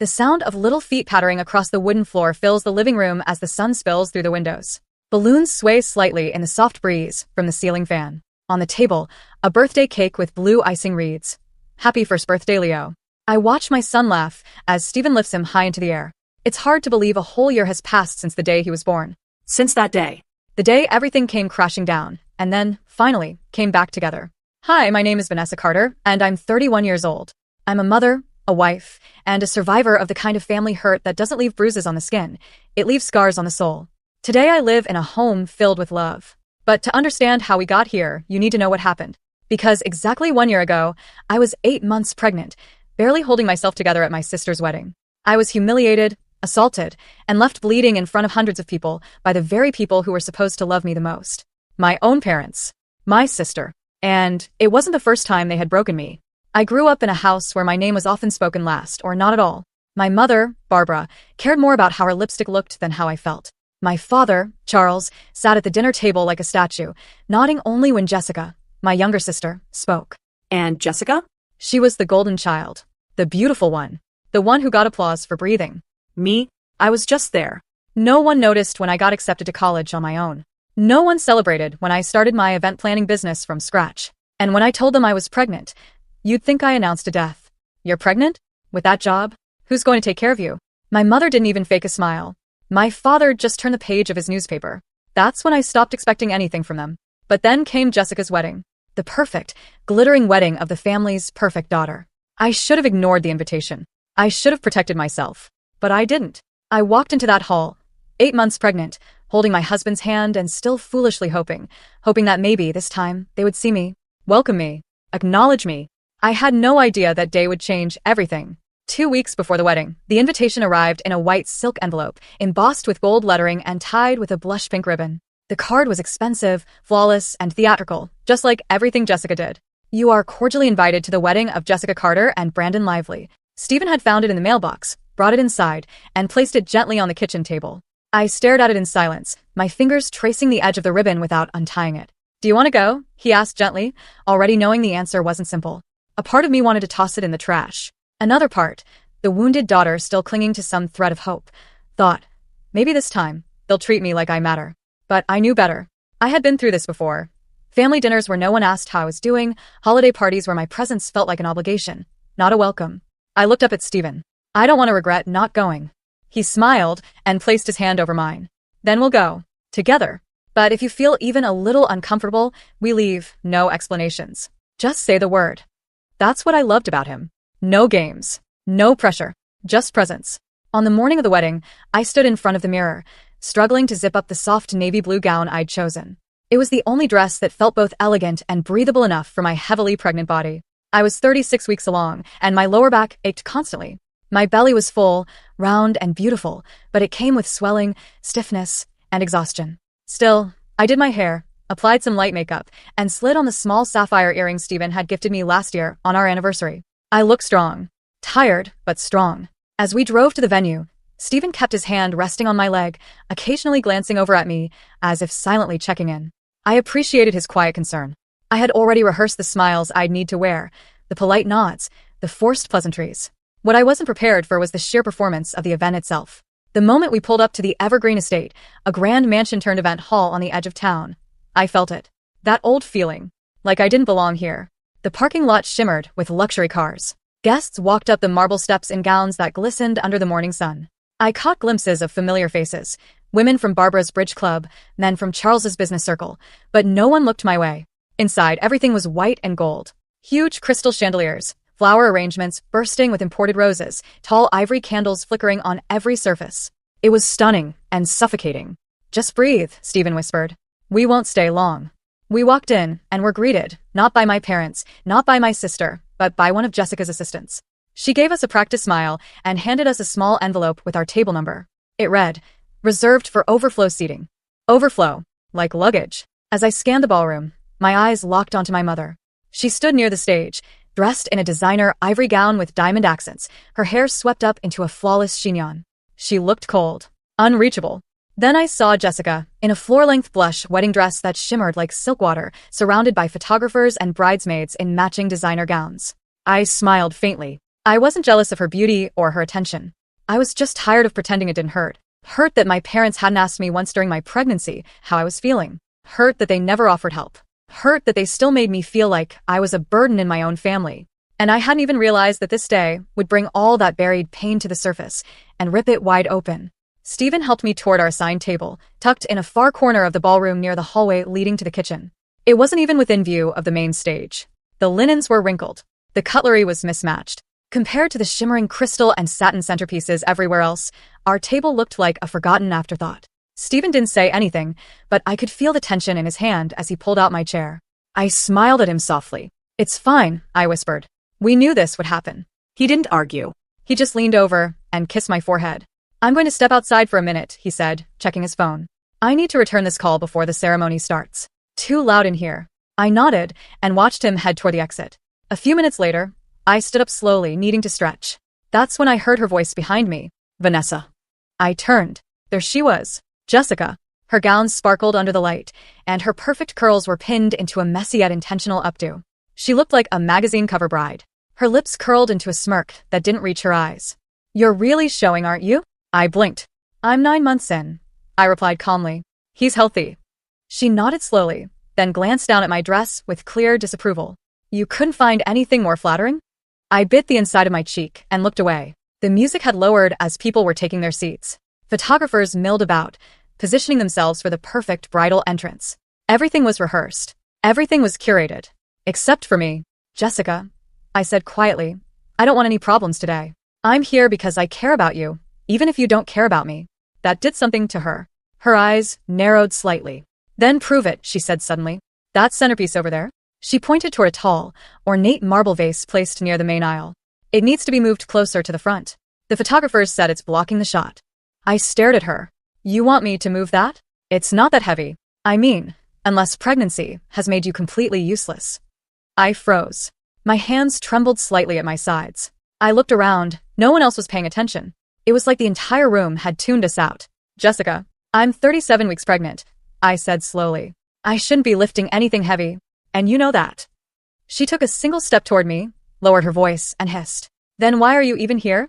The sound of little feet pattering across the wooden floor fills the living room as the sun spills through the windows. Balloons sway slightly in the soft breeze from the ceiling fan. On the table, a birthday cake with blue icing reads, "Happy first birthday, Leo." I watch my son laugh as Stephen lifts him high into the air. It's hard to believe a whole year has passed since the day he was born. Since that day. The day everything came crashing down, and then, finally, came back together. Hi, my name is Vanessa Carter, and I'm 31 years old. I'm a mother, a wife, and a survivor of the kind of family hurt that doesn't leave bruises on the skin. It leaves scars on the soul. Today I live in a home filled with love. But to understand how we got here, you need to know what happened. Because exactly 1 year ago, I was 8 months pregnant, barely holding myself together at my sister's wedding. I was humiliated, assaulted, and left bleeding in front of hundreds of people by the very people who were supposed to love me the most. My own parents. My sister. And it wasn't the first time they had broken me. I grew up in a house where my name was often spoken last, or not at all. My mother, Barbara, cared more about how her lipstick looked than how I felt. My father, Charles, sat at the dinner table like a statue, nodding only when Jessica, my younger sister, spoke. And Jessica? She was the golden child. The beautiful one. The one who got applause for breathing. Me? I was just there. No one noticed when I got accepted to college on my own. No one celebrated when I started my event planning business from scratch. And when I told them I was pregnant, you'd think I announced a death. You're pregnant? With that job? Who's going to take care of you? My mother didn't even fake a smile. My father just turned the page of his newspaper. That's when I stopped expecting anything from them. But then came Jessica's wedding. The perfect, glittering wedding of the family's perfect daughter. I should have ignored the invitation. I should have protected myself. But I didn't. I walked into that hall, 8 months pregnant, holding my husband's hand and still foolishly hoping that maybe this time they would see me, welcome me, acknowledge me. I had no idea that day would change everything. 2 weeks before the wedding, the invitation arrived in a white silk envelope, embossed with gold lettering and tied with a blush pink ribbon. The card was expensive, flawless, and theatrical, just like everything Jessica did. You are cordially invited to the wedding of Jessica Carter and Brandon Lively. Stephen had found it in the mailbox, brought it inside, and placed it gently on the kitchen table. I stared at it in silence, my fingers tracing the edge of the ribbon without untying it. "Do you want to go?" he asked gently, already knowing the answer wasn't simple. A part of me wanted to toss it in the trash. Another part, the wounded daughter still clinging to some thread of hope, thought, maybe this time, they'll treat me like I matter. But I knew better. I had been through this before. Family dinners where no one asked how I was doing, holiday parties where my presence felt like an obligation, not a welcome. I looked up at Stephen. "I don't want to regret not going." He smiled and placed his hand over mine. "Then we'll go. Together. But if you feel even a little uncomfortable, we leave, no explanations. Just say the word." That's what I loved about him. No games. No pressure. Just presence. On the morning of the wedding, I stood in front of the mirror, struggling to zip up the soft navy blue gown I'd chosen. It was the only dress that felt both elegant and breathable enough for my heavily pregnant body. I was 36 weeks along, and my lower back ached constantly. My belly was full, round and beautiful, but it came with swelling, stiffness, and exhaustion. Still, I did my hair, applied some light makeup, and slid on the small sapphire earrings Stephen had gifted me last year on our anniversary. I looked strong. Tired, but strong. As we drove to the venue, Stephen kept his hand resting on my leg, occasionally glancing over at me, as if silently checking in. I appreciated his quiet concern. I had already rehearsed the smiles I'd need to wear, the polite nods, the forced pleasantries. What I wasn't prepared for was the sheer performance of the event itself. The moment we pulled up to the Evergreen Estate, a grand mansion-turned-event hall on the edge of town, I felt it. That old feeling. Like I didn't belong here. The parking lot shimmered with luxury cars. Guests walked up the marble steps in gowns that glistened under the morning sun. I caught glimpses of familiar faces, women from Barbara's bridge club, men from Charles's business circle, but no one looked my way. Inside, everything was white and gold. Huge crystal chandeliers, flower arrangements bursting with imported roses, tall ivory candles flickering on every surface. It was stunning and suffocating. "Just breathe," Stephen whispered. "We won't stay long." We walked in and were greeted, not by my parents, not by my sister, but by one of Jessica's assistants. She gave us a practiced smile and handed us a small envelope with our table number. It read, "Reserved for overflow seating." Overflow, like luggage. As I scanned the ballroom, my eyes locked onto my mother. She stood near the stage, dressed in a designer ivory gown with diamond accents, her hair swept up into a flawless chignon. She looked cold, unreachable. Then I saw Jessica, in a floor-length blush wedding dress that shimmered like silk water, surrounded by photographers and bridesmaids in matching designer gowns. I smiled faintly. I wasn't jealous of her beauty or her attention. I was just tired of pretending it didn't hurt. Hurt that my parents hadn't asked me once during my pregnancy how I was feeling. Hurt that they never offered help. Hurt that they still made me feel like I was a burden in my own family. And I hadn't even realized that this day would bring all that buried pain to the surface and rip it wide open. Stephen helped me toward our assigned table, tucked in a far corner of the ballroom near the hallway leading to the kitchen. It wasn't even within view of the main stage. The linens were wrinkled. The cutlery was mismatched. Compared to the shimmering crystal and satin centerpieces everywhere else, our table looked like a forgotten afterthought. Stephen didn't say anything, but I could feel the tension in his hand as he pulled out my chair. I smiled at him softly. "It's fine," I whispered. "We knew this would happen." He didn't argue. He just leaned over and kissed my forehead. "I'm going to step outside for a minute," he said, checking his phone. "I need to return this call before the ceremony starts. Too loud in here." I nodded and watched him head toward the exit. A few minutes later, I stood up slowly, needing to stretch. That's when I heard her voice behind me. "Vanessa." I turned. There she was, Jessica. Her gown sparkled under the light, and her perfect curls were pinned into a messy yet intentional updo. She looked like a magazine cover bride. Her lips curled into a smirk that didn't reach her eyes. "You're really showing, aren't you?" I blinked. "I'm 9 months in," I replied calmly. "He's healthy." She nodded slowly, then glanced down at my dress with clear disapproval. "You couldn't find anything more flattering?" I bit the inside of my cheek and looked away. The music had lowered as people were taking their seats. Photographers milled about, positioning themselves for the perfect bridal entrance. Everything was rehearsed. Everything was curated. Except for me. "Jessica," I said quietly, "I don't want any problems today. I'm here because I care about you, even if you don't care about me." That did something to her. Her eyes narrowed slightly. "Then prove it," she said suddenly. "That centerpiece over there?" She pointed toward a tall, ornate marble vase placed near the main aisle. "It needs to be moved closer to the front. The photographers said it's blocking the shot." I stared at her. "You want me to move that? It's not that heavy. I mean, unless pregnancy has made you completely useless." I froze. My hands trembled slightly at my sides. I looked around. No one else was paying attention. It was like the entire room had tuned us out. "Jessica, I'm 37 weeks pregnant," I said slowly. "I shouldn't be lifting anything heavy, and you know that." She took a single step toward me, lowered her voice, and hissed. "Then why are you even here?"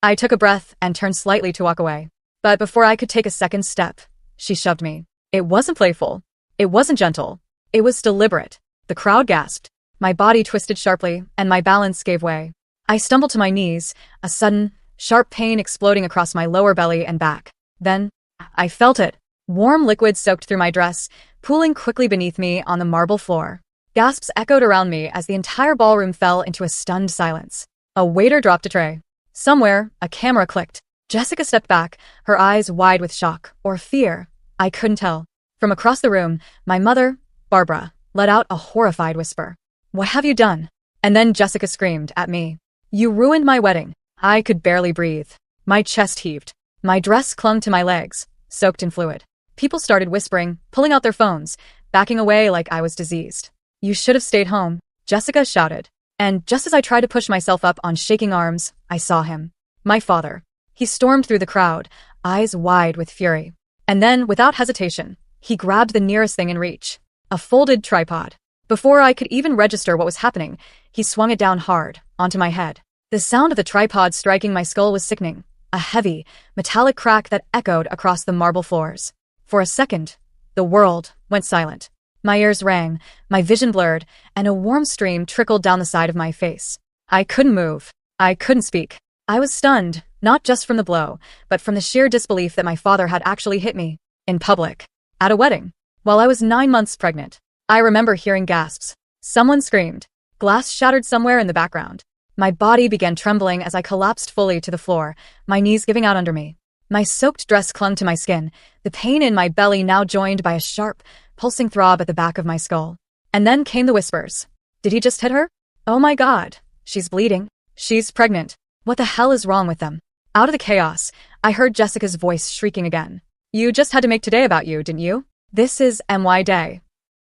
I took a breath and turned slightly to walk away. But before I could take a second step, she shoved me. It wasn't playful. It wasn't gentle. It was deliberate. The crowd gasped. My body twisted sharply, and my balance gave way. I stumbled to my knees, a sudden, sharp pain exploding across my lower belly and back. Then, I felt it. Warm liquid soaked through my dress, pooling quickly beneath me on the marble floor. Gasps echoed around me as the entire ballroom fell into a stunned silence. A waiter dropped a tray. Somewhere, a camera clicked. Jessica stepped back, her eyes wide with shock or fear. I couldn't tell. From across the room, my mother, Barbara, let out a horrified whisper. "What have you done?" And then Jessica screamed at me. "You ruined my wedding." I could barely breathe. My chest heaved. My dress clung to my legs, soaked in fluid. People started whispering, pulling out their phones, backing away like I was diseased. "You should have stayed home," Jessica shouted. And just as I tried to push myself up on shaking arms, I saw him. My father. He stormed through the crowd, eyes wide with fury. And then, without hesitation, he grabbed the nearest thing in reach. A folded tripod. Before I could even register what was happening, he swung it down hard, onto my head. The sound of the tripod striking my skull was sickening, a heavy, metallic crack that echoed across the marble floors. For a second, the world went silent. My ears rang, my vision blurred, and a warm stream trickled down the side of my face. I couldn't move. I couldn't speak. I was stunned, not just from the blow, but from the sheer disbelief that my father had actually hit me. In public. At a wedding. While I was 9 months pregnant. I remember hearing gasps. Someone screamed. Glass shattered somewhere in the background. My body began trembling as I collapsed fully to the floor, my knees giving out under me. My soaked dress clung to my skin, the pain in my belly now joined by a sharp, pulsing throb at the back of my skull. And then came the whispers. Did he just hit her? Oh my God. She's bleeding. She's pregnant. What the hell is wrong with them? Out of the chaos, I heard Jessica's voice shrieking again. You just had to make today about you, didn't you? This is MY Day.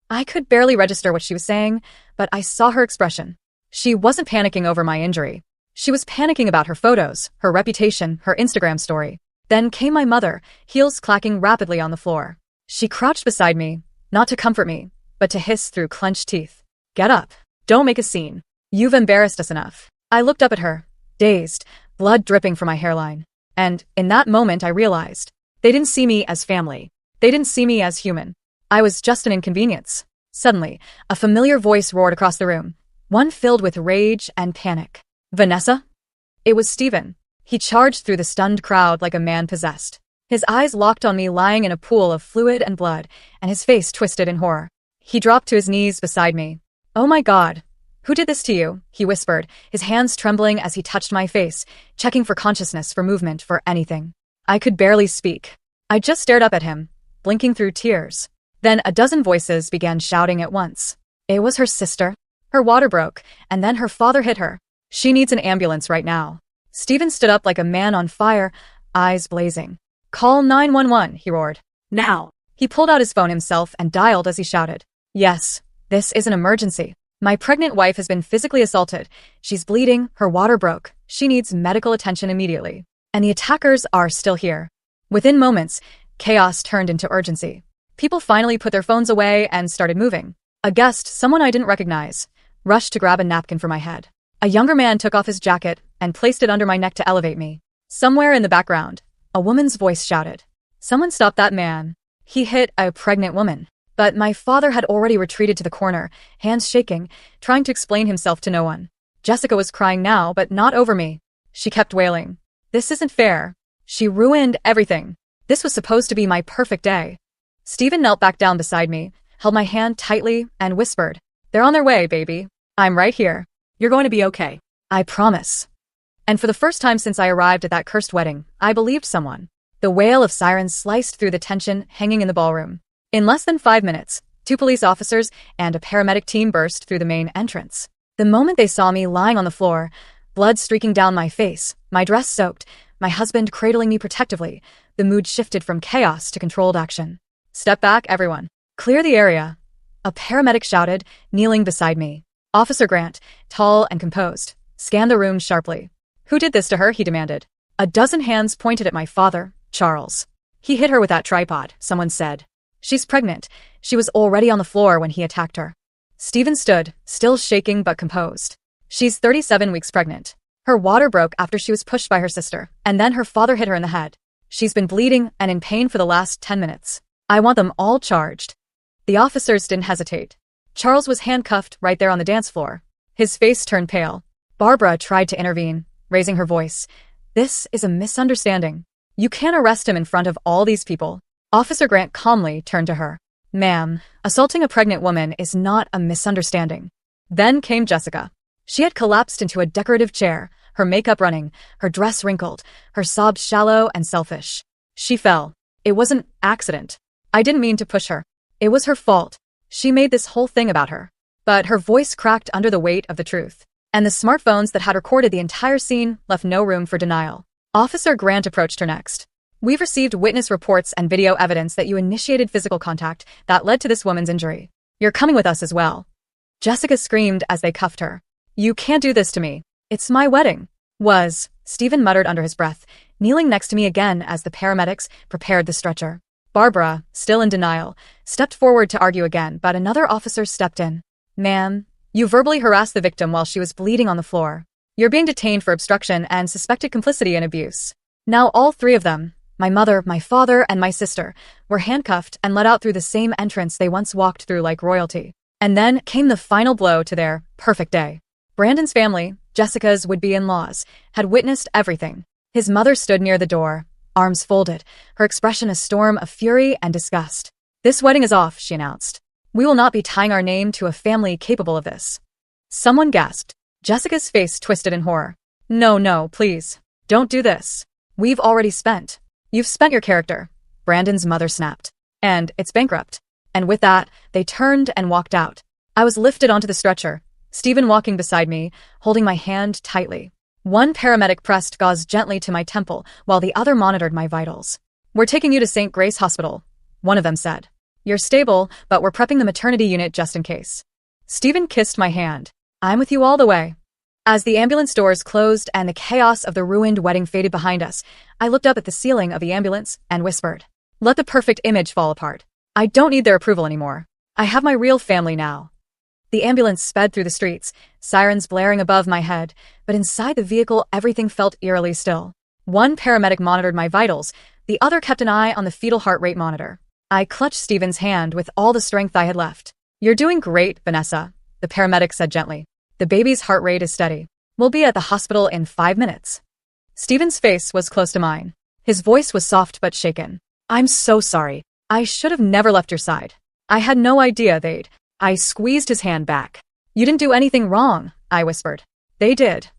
I could barely register what she was saying, but I saw her expression. She wasn't panicking over my injury. She was panicking about her photos, her reputation, her Instagram story. Then came my mother, heels clacking rapidly on the floor. She crouched beside me, not to comfort me, but to hiss through clenched teeth. Get up. Don't make a scene. You've embarrassed us enough. I looked up at her, dazed, blood dripping from my hairline. And in that moment I realized, they didn't see me as family. They didn't see me as human. I was just an inconvenience. Suddenly, a familiar voice roared across the room, one filled with rage and panic. Vanessa? It was Stephen. He charged through the stunned crowd like a man possessed. His eyes locked on me lying in a pool of fluid and blood, and his face twisted in horror. He dropped to his knees beside me. "Oh my God. Who did this to you?" he whispered, his hands trembling as he touched my face, checking for consciousness, for movement, for anything. I could barely speak. I just stared up at him, blinking through tears. Then a dozen voices began shouting at once. It was her sister. Her water broke, and then her father hit her. She needs an ambulance right now. Stephen stood up like a man on fire, eyes blazing. "Call 911, he roared. Now. He pulled out his phone himself and dialed as he shouted. Yes, this is an emergency. My pregnant wife has been physically assaulted. She's bleeding, her water broke. She needs medical attention immediately. And the attackers are still here. Within moments, chaos turned into urgency. People finally put their phones away and started moving. A guest, someone I didn't recognize, rushed to grab a napkin for my head. A younger man took off his jacket and placed it under my neck to elevate me. Somewhere in the background, a woman's voice shouted, "Someone stop that man. He hit a pregnant woman." But my father had already retreated to the corner, hands shaking, trying to explain himself to no one. Jessica was crying now, but not over me. She kept wailing. "This isn't fair. She ruined everything. This was supposed to be my perfect day." Stephen knelt back down beside me, held my hand tightly, and whispered, "They're on their way, baby. I'm right here. You're going to be okay. I promise." And for the first time since I arrived at that cursed wedding, I believed someone. The wail of sirens sliced through the tension hanging in the ballroom. In less than 5 minutes, 2 police officers and a paramedic team burst through the main entrance. The moment they saw me lying on the floor, blood streaking down my face, my dress soaked, my husband cradling me protectively, the mood shifted from chaos to controlled action. "Step back, everyone. Clear the area," a paramedic shouted, kneeling beside me. Officer Grant, tall and composed, scanned the room sharply. "Who did this to her?" he demanded. A dozen hands pointed at my father, Charles. "He hit her with that tripod," someone said. "She's pregnant. She was already on the floor when he attacked her." Stephen stood, still shaking but composed. "She's 37 weeks pregnant. Her water broke after she was pushed by her sister, and then her father hit her in the head. She's been bleeding and in pain for the last 10 minutes. I want them all charged." The officers didn't hesitate. Charles was handcuffed right there on the dance floor. His face turned pale. Barbara tried to intervene, raising her voice. "This is a misunderstanding. You can't arrest him in front of all these people." Officer Grant calmly turned to her. "Ma'am, assaulting a pregnant woman is not a misunderstanding." Then came Jessica. She had collapsed into a decorative chair, her makeup running, her dress wrinkled, her sobs shallow and selfish. She fell. It wasn't an accident. I didn't mean to push her. It was her fault. She made this whole thing about her. But her voice cracked under the weight of the truth. And the smartphones that had recorded the entire scene left no room for denial. Officer Grant approached her next. "We've received witness reports and video evidence that you initiated physical contact that led to this woman's injury. You're coming with us as well." Jessica screamed as they cuffed her. "You can't do this to me. It's my wedding." Stephen muttered under his breath, kneeling next to me again as the paramedics prepared the stretcher. Barbara, still in denial, stepped forward to argue again, but another officer stepped in. "Ma'am, you verbally harassed the victim while she was bleeding on the floor. You're being detained for obstruction and suspected complicity in abuse." Now all 3 of them, my mother, my father, and my sister, were handcuffed and let out through the same entrance they once walked through like royalty. And then came the final blow to their perfect day. Brandon's family, Jessica's would-be-in-laws, had witnessed everything. His mother stood near the door, arms folded, her expression a storm of fury and disgust. "This wedding is off," she announced. "We will not be tying our name to a family capable of this." Someone gasped. Jessica's face twisted in horror. No, please. Don't do this. We've already spent. You've spent your character," Brandon's mother snapped. "And it's bankrupt." And with that, they turned and walked out. I was lifted onto the stretcher, Stephen walking beside me, holding my hand tightly. One paramedic pressed gauze gently to my temple while the other monitored my vitals. "We're taking you to St. Grace Hospital," one of them said. "You're stable, but we're prepping the maternity unit just in case." Stephen kissed my hand. "I'm with you all the way." As the ambulance doors closed and the chaos of the ruined wedding faded behind us, I looked up at the ceiling of the ambulance and whispered, "Let the perfect image fall apart. I don't need their approval anymore. I have my real family now." The ambulance sped through the streets, sirens blaring above my head, but inside the vehicle everything felt eerily still. One paramedic monitored my vitals, the other kept an eye on the fetal heart rate monitor. I clutched Stephen's hand with all the strength I had left. "You're doing great, Vanessa," the paramedic said gently. "The baby's heart rate is steady. We'll be at the hospital in 5 minutes." Stephen's face was close to mine. His voice was soft but shaken. "I'm so sorry. I should have never left your side. I had no idea they'd—" I squeezed his hand back. "You didn't do anything wrong," I whispered. "They did."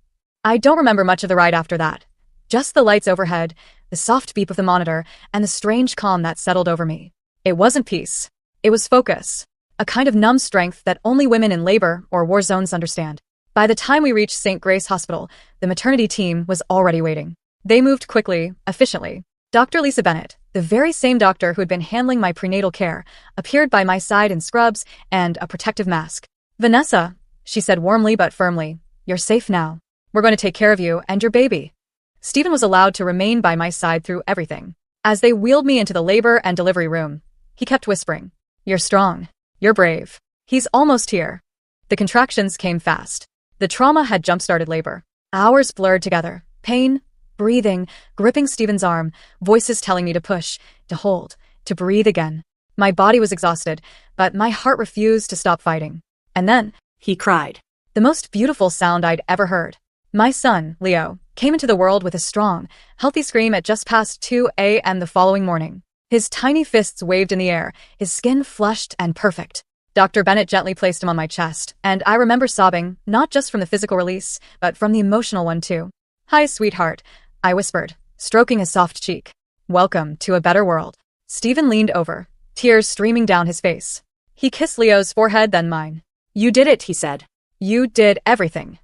I don't remember much of the ride after that. Just the lights overhead, the soft beep of the monitor, and the strange calm that settled over me. It wasn't peace. It was focus. A kind of numb strength that only women in labor or war zones understand. By the time we reached St. Grace Hospital, the maternity team was already waiting. They moved quickly, efficiently. Dr. Lisa Bennett, the very same doctor who had been handling my prenatal care, appeared by my side in scrubs and a protective mask. "Vanessa," she said warmly but firmly, "you're safe now. We're going to take care of you and your baby." Stephen was allowed to remain by my side through everything. As they wheeled me into the labor and delivery room, he kept whispering, "You're strong. You're brave. He's almost here." The contractions came fast. The trauma had jump-started labor. Hours blurred together. Pain, breathing, gripping Stephen's arm, voices telling me to push, to hold, to breathe again. My body was exhausted, but my heart refused to stop fighting. And then, He cried. the most beautiful sound I'd ever heard. My son, Leo, came into the world with a strong, healthy scream at just past 2 a.m. the following morning. His tiny fists waved in the air, his skin flushed and perfect. Dr. Bennett gently placed him on my chest, and I remember sobbing, not just from the physical release, but from the emotional one too. "Hi, sweetheart," I whispered, stroking his soft cheek. "Welcome to a better world." Stephen leaned over, tears streaming down his face. He kissed Leo's forehead, then mine. "You did it," he said. "You did everything."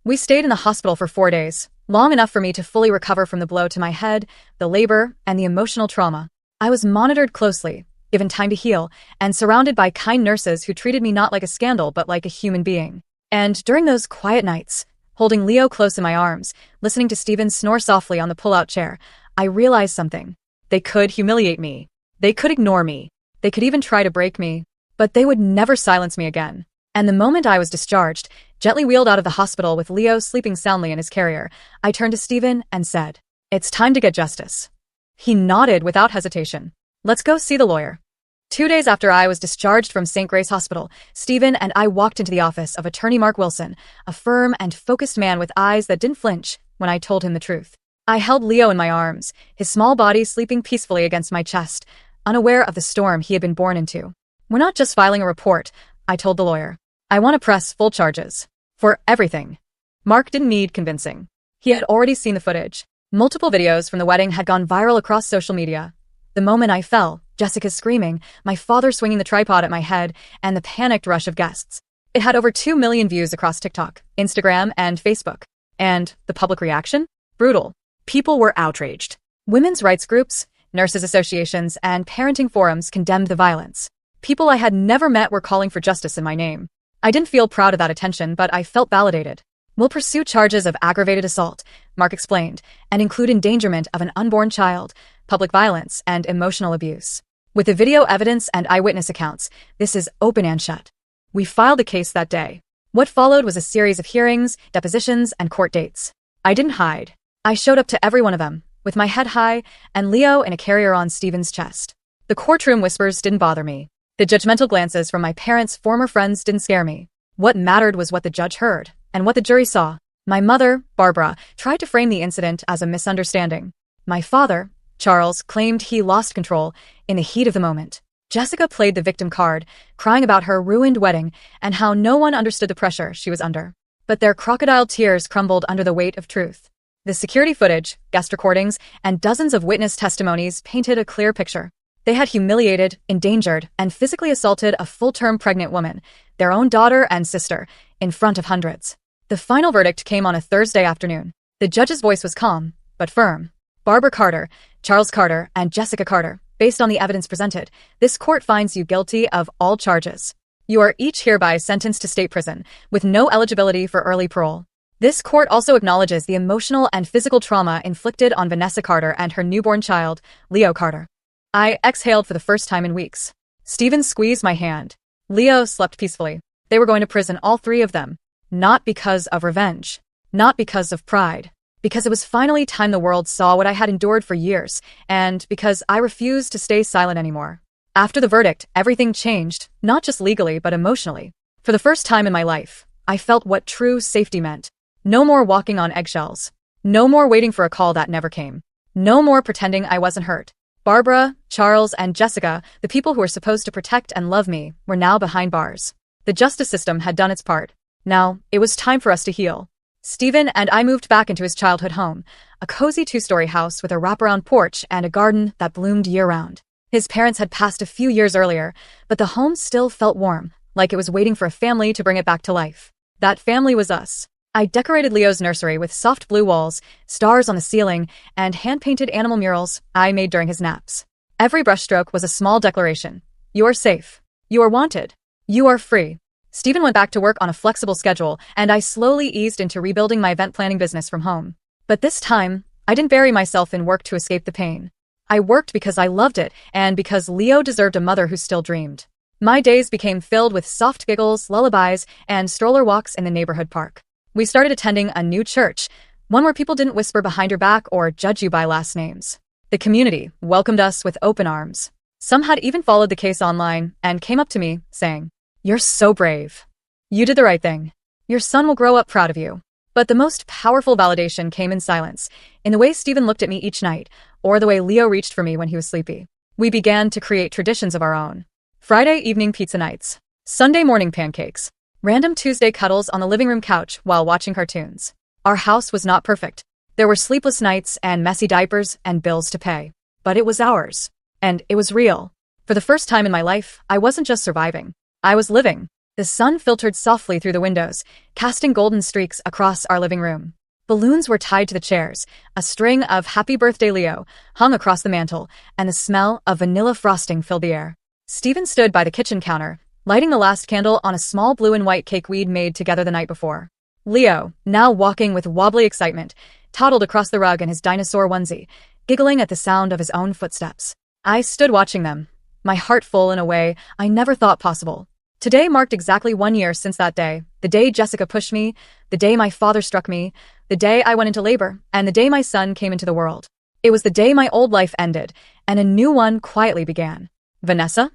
We stayed in the hospital for 4 days, long enough for me to fully recover from the blow to my head, the labor, and the emotional trauma. I was monitored closely, given time to heal, and surrounded by kind nurses who treated me not like a scandal but like a human being. And during those quiet nights, holding Leo close in my arms, listening to Stephen snore softly on the pull-out chair, I realized something. They could humiliate me. They could ignore me. They could even try to break me. But they would never silence me again. And the moment I was discharged, gently wheeled out of the hospital with Leo sleeping soundly in his carrier, I turned to Stephen and said, "It's time to get justice." He nodded without hesitation. "Let's go see the lawyer." 2 days after I was discharged from St. Grace Hospital, Stephen and I walked into the office of attorney Mark Wilson, a firm and focused man with eyes that didn't flinch when I told him the truth. I held Leo in my arms, his small body sleeping peacefully against my chest, unaware of the storm he had been born into. "We're not just filing a report," I told the lawyer. "I want to press full charges. For everything." Mark didn't need convincing. He had already seen the footage. Multiple videos from the wedding had gone viral across social media. The moment I fell, Jessica screaming, my father swinging the tripod at my head, and the panicked rush of guests. It had over 2 million views across TikTok, Instagram, and Facebook. And the public reaction? Brutal. People were outraged. Women's rights groups, nurses' associations, and parenting forums condemned the violence. People I had never met were calling for justice in my name. I didn't feel proud of that attention, but I felt validated. "We'll pursue charges of aggravated assault," Mark explained, "and include endangerment of an unborn child, public violence, and emotional abuse. With the video evidence and eyewitness accounts, this is open and shut." We filed a case that day. What followed was a series of hearings, depositions, and court dates. I didn't hide. I showed up to every one of them, with my head high, and Leo in a carrier on Stephen's chest. The courtroom whispers didn't bother me. The judgmental glances from my parents' former friends didn't scare me. What mattered was what the judge heard, and what the jury saw. My mother, Barbara, tried to frame the incident as a misunderstanding. My father, Charles, claimed he lost control in the heat of the moment. Jessica played the victim card, crying about her ruined wedding and how no one understood the pressure she was under. But their crocodile tears crumbled under the weight of truth. The security footage, guest recordings, and dozens of witness testimonies painted a clear picture. They had humiliated, endangered, and physically assaulted a full-term pregnant woman, their own daughter and sister, in front of hundreds. The final verdict came on a Thursday afternoon. The judge's voice was calm, but firm. "Barbara Carter, Charles Carter, and Jessica Carter, based on the evidence presented, this court finds you guilty of all charges. You are each hereby sentenced to state prison, with no eligibility for early parole. This court also acknowledges the emotional and physical trauma inflicted on Vanessa Carter and her newborn child, Leo Carter." I exhaled for the first time in weeks. Stephen squeezed my hand. Leo slept peacefully. They were going to prison, all three of them. Not because of revenge. Not because of pride. Because it was finally time the world saw what I had endured for years, and because I refused to stay silent anymore. After the verdict, everything changed, not just legally but emotionally. For the first time in my life, I felt what true safety meant. No more walking on eggshells. No more waiting for a call that never came. No more pretending I wasn't hurt. Barbara, Charles, and Jessica, the people who were supposed to protect and love me, were now behind bars. The justice system had done its part. Now, it was time for us to heal. Stephen and I moved back into his childhood home, a cozy two-story house with a wraparound porch and a garden that bloomed year-round. His parents had passed a few years earlier, but the home still felt warm, like it was waiting for a family to bring it back to life. That family was us. I decorated Leo's nursery with soft blue walls, stars on the ceiling, and hand-painted animal murals I made during his naps. Every brushstroke was a small declaration. You are safe. You are wanted. You are free. Stephen went back to work on a flexible schedule, and I slowly eased into rebuilding my event planning business from home. But this time, I didn't bury myself in work to escape the pain. I worked because I loved it, and because Leo deserved a mother who still dreamed. My days became filled with soft giggles, lullabies, and stroller walks in the neighborhood park. We started attending a new church, one where people didn't whisper behind your back or judge you by last names. The community welcomed us with open arms. Some had even followed the case online and came up to me, saying, "You're so brave. You did the right thing. Your son will grow up proud of you." But the most powerful validation came in silence, in the way Stephen looked at me each night, or the way Leo reached for me when he was sleepy. We began to create traditions of our own. Friday evening pizza nights. Sunday morning pancakes. Random Tuesday cuddles on the living room couch while watching cartoons. Our house was not perfect. There were sleepless nights and messy diapers and bills to pay. But it was ours. And it was real. For the first time in my life, I wasn't just surviving. I was living. The sun filtered softly through the windows, casting golden streaks across our living room. Balloons were tied to the chairs, a string of "Happy Birthday, Leo" hung across the mantel, and the smell of vanilla frosting filled the air. Stephen stood by the kitchen counter, lighting the last candle on a small blue and white cake we'd made together the night before. Leo, now walking with wobbly excitement, toddled across the rug in his dinosaur onesie, giggling at the sound of his own footsteps. I stood watching them, my heart full in a way I never thought possible. Today marked exactly 1 year since that day, the day Jessica pushed me, the day my father struck me, the day I went into labor, and the day my son came into the world. It was the day my old life ended, and a new one quietly began. "Vanessa?"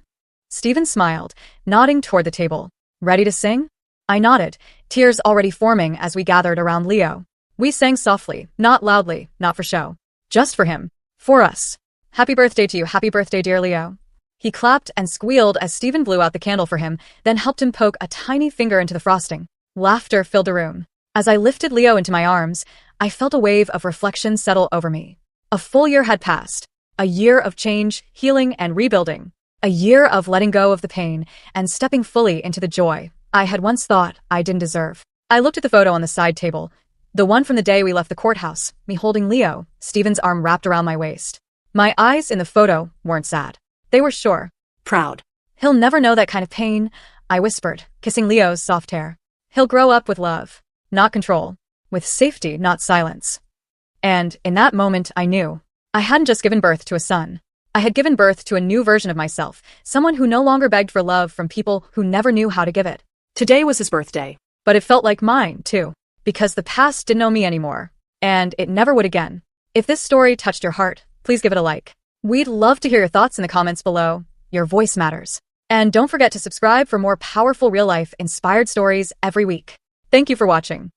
Stephen smiled, nodding toward the table. "Ready to sing?" I nodded, tears already forming as we gathered around Leo. We sang softly, not loudly, not for show. Just for him. For us. "Happy birthday to you, happy birthday, dear Leo." He clapped and squealed as Stephen blew out the candle for him, then helped him poke a tiny finger into the frosting. Laughter filled the room. As I lifted Leo into my arms, I felt a wave of reflection settle over me. A full year had passed. A year of change, healing, and rebuilding. A year of letting go of the pain and stepping fully into the joy I had once thought I didn't deserve. I looked at the photo on the side table, the one from the day we left the courthouse, me holding Leo, Stephen's arm wrapped around my waist. My eyes in the photo weren't sad. They were sure. Proud. "He'll never know that kind of pain," I whispered, kissing Leo's soft hair. "He'll grow up with love, not control, with safety, not silence." And in that moment, I knew. I hadn't just given birth to a son. I had given birth to a new version of myself, someone who no longer begged for love from people who never knew how to give it. Today was his birthday. But it felt like mine, too, because the past didn't know me anymore, and it never would again. If this story touched your heart, please give it a like. We'd love to hear your thoughts in the comments below. Your voice matters. And don't forget to subscribe for more powerful real-life inspired stories every week. Thank you for watching.